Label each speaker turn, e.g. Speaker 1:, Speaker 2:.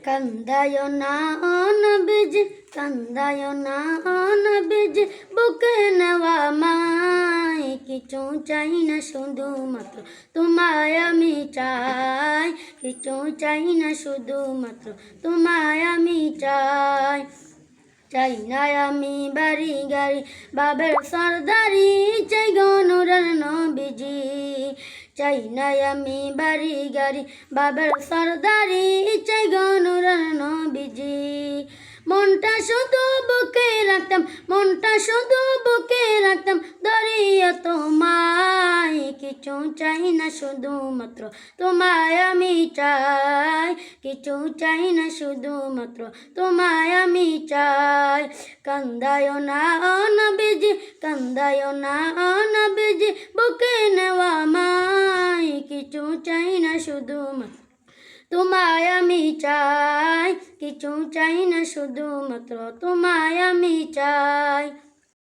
Speaker 1: কান্দায় না নবীজি, কান্দায় না নবীজি, বুকে নেওয়া মাই কিছু চাই না, শুধুমাত্র তোমায় আমি চাই। কিছু চাই না, শুধুমাত্র তোমায় আমি চাই। চাই না আমি বাড়ি গাড়ি বাবার সর্দারি, চাই গনুরের নবীজি। চাই না আমি বাড়ি গাড়ি বাবার সর্দারি, চাই গনুরের নবীজি। মনটা শুধু বুকে রাখতাম, মনটা শুধু বুকে রাখতাম, দরিয়া তোমায় কিছু চাই না, শুধুমাত্র তোমায় আমি চাই। কিছু চাই না, শুধুমাত্র তোমায় আমি চাই। কান্দায় না নবীজি, কান্দায় না নবীজি, বুকে নেওয়া মাই কিছু চাই না, শুধুমাত্র তোমায় আমি চাই। কিছু চাই না, শুধুমাত্র তোমায় আমি চাই।